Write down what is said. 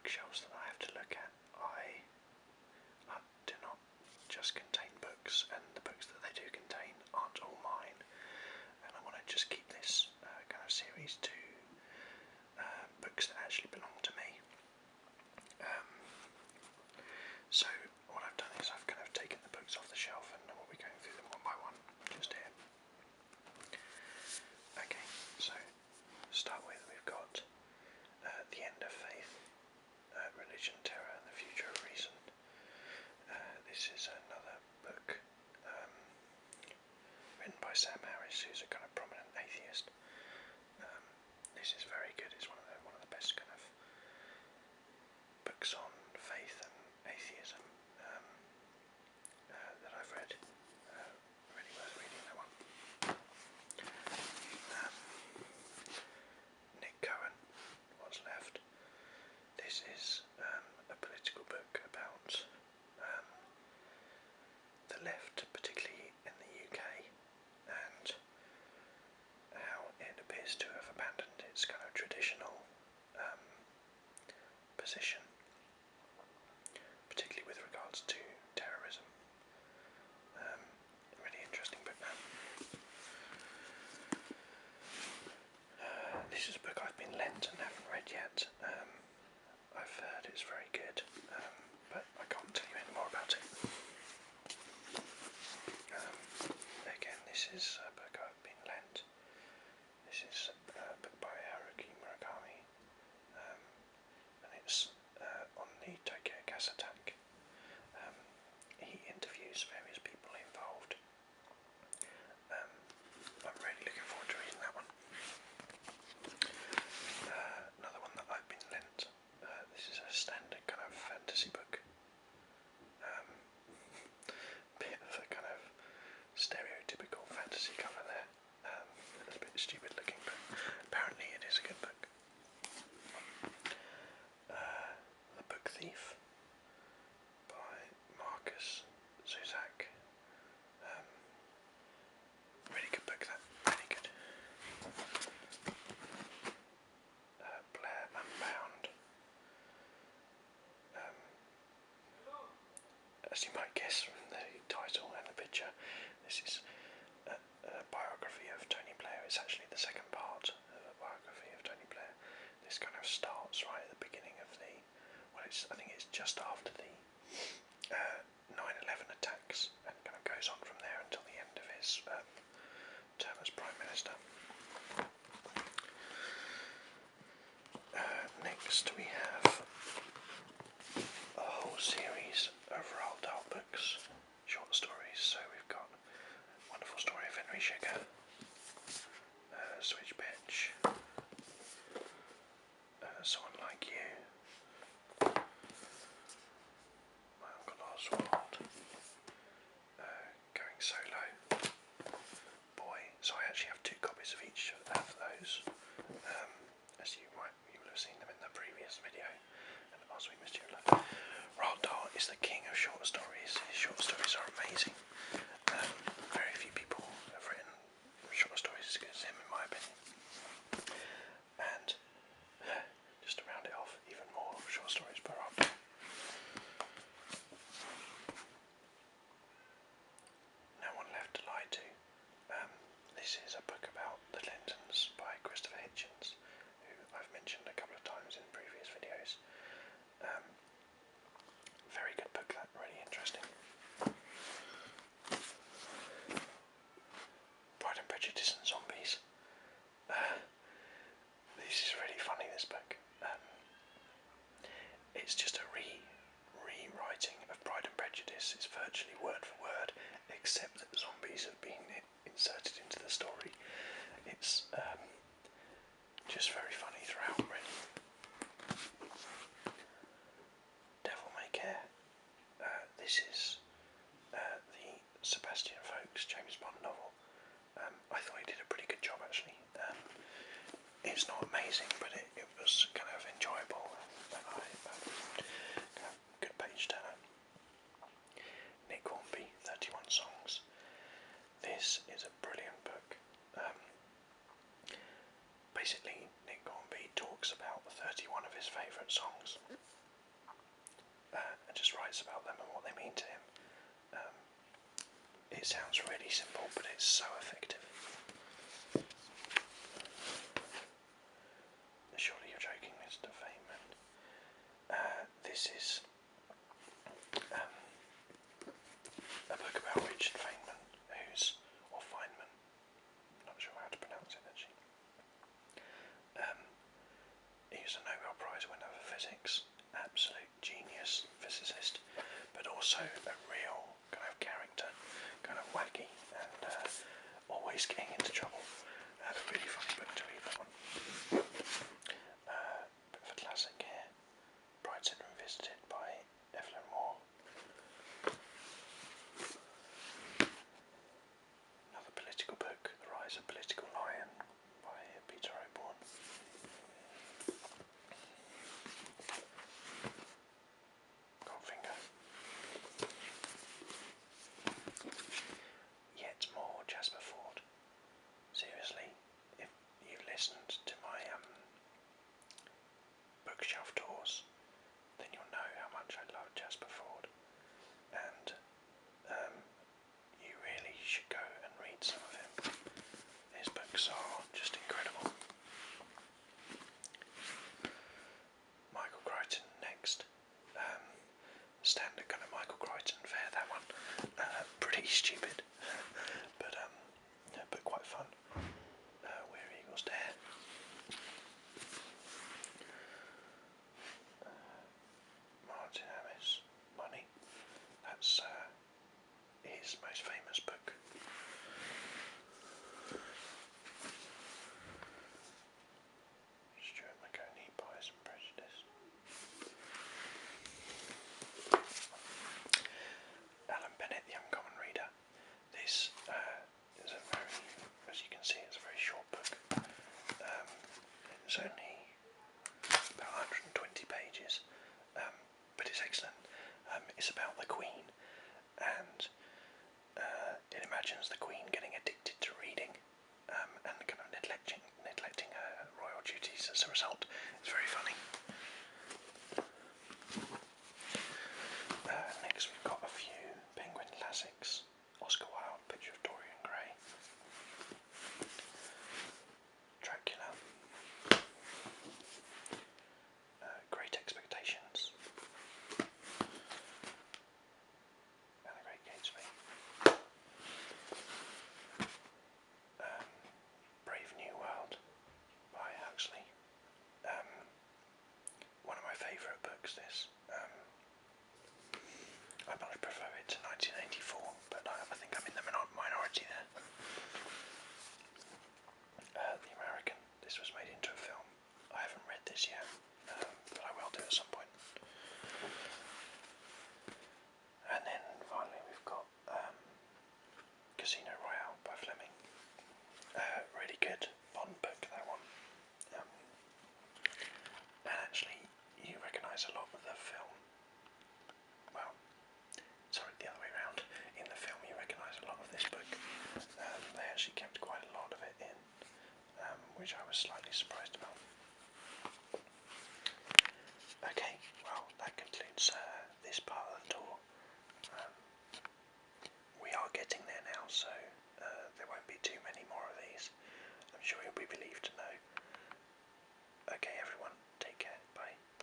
bookshelves that I have to look at, I do not just contain books, and the books that they do contain aren't all mine, and I want to just keep this kind of series to books that actually belong to me. So what I've done is I've kind of taken the books off the shelf and we'll be going through them one by one, just here. Okay, so to start with we've got The End of Faith, Religion, Terror and the Future of Reason. This is another book written by Sam Harris, who's a kind of prominent atheist. This is very good. It's one of the best kind of books on faith and atheism that I've read. Really worth reading that one. Nick Cohen, What's Left. This is a political book about the left, particularly in the UK, and how it appears to have abandoned its kind of traditional position, particularly with regards to terrorism. Really interesting book. This is a book I've been lent and haven't read yet. I've heard it's very good, but I can't tell you any more about it. Again, this is a book I've been lent. This is a book by Haruki Murakami, and it's on the Tokyo gas attack. He interviews various people involved. I'm really looking forward to reading that one. Another one that I've been lent. This is a standard kind of fantasy book. Bit of a kind of stereotypical fantasy cover there. A little bit stupid looking, but apparently it is a good book. The Book Thief by Marcus Zuzak. Really good book, that. Really good. Blair Unbound. As you might guess from the title and the picture, this is a biography of Tony Blair. It's actually the second part of a biography of Tony Blair. This kind of starts right at the beginning of the, I think it's just after the 9/11 attacks, and kind of goes on from there until the end of his term as Prime Minister. Next we have a whole series of Roald Dahl books, short stories. So we've got Wonderful Story of Henry Sugar, Switch Bitch, Someone Like You, My Uncle Oswald, Going Solo, Boy. So I actually have 2 copies of each of those. As you will have seen them in the previous video, and as we missed you. Roald Dahl is the king of short stories. His short stories are amazing. Very few people have written short stories as good as him, in my opinion. And just to round it off, even more short stories by Roald Dahl. No One Left to Lie To. This is a book about the Clintons by Christopher Hitchens, who I've mentioned a couple of times in previous videos. Very good book, that, really interesting. Pride and Prejudice and Zombies. This is really funny, this book. It's just a rewriting of Pride and Prejudice. It's virtually word for word, except that zombies have been inserted into the story. It's just very funny throughout, really. Devil May Care. This is the Sebastian Faulks James Bond novel. I thought he did a pretty good job, actually. It's not amazing, but it was kind of enjoyable, and I kind of good page turner. Nick Hornby, 31 Songs. This is a brilliant book. Basically, Nick Hornby talks writes about them and what they mean to him. It sounds really simple, but it's so effective. Surely you're joking, Mr. Feynman. This is a book about Richard Feynman, or Feynman, not sure how to pronounce it actually. He was a Nobel Prize winner for physics, absolute genius physicist, but also a real kind of character, kind of wacky and always getting into trouble. A really funny book to read, that one. Bit of a classic here. Brideshead Revisited by Evelyn Moore. Another political book, The Rise of Political Lion by Peter Oborn. Goldfinger. Yet more Jasper Ford. Seriously, if you listened to my bookshelf tours, then you'll know how much I love Jasper Ford, and you really should go and read some of him. His books are just incredible. Michael Crichton next. Standard kind of Michael Crichton fare, that one. Pretty stupid, but quite fun. Where Eagles Dare. Martin Amis, Money. That's his most famous book. Stuart Maconie, Bias and Prejudice. Alan Bennett, The Uncommon Reader. This is a very, as you can see, it's a very short book. It's only about 120 pages, but it's excellent. It's about the Queen, and it imagines the Queen getting addicted to reading and kind of neglecting her royal duties as a result.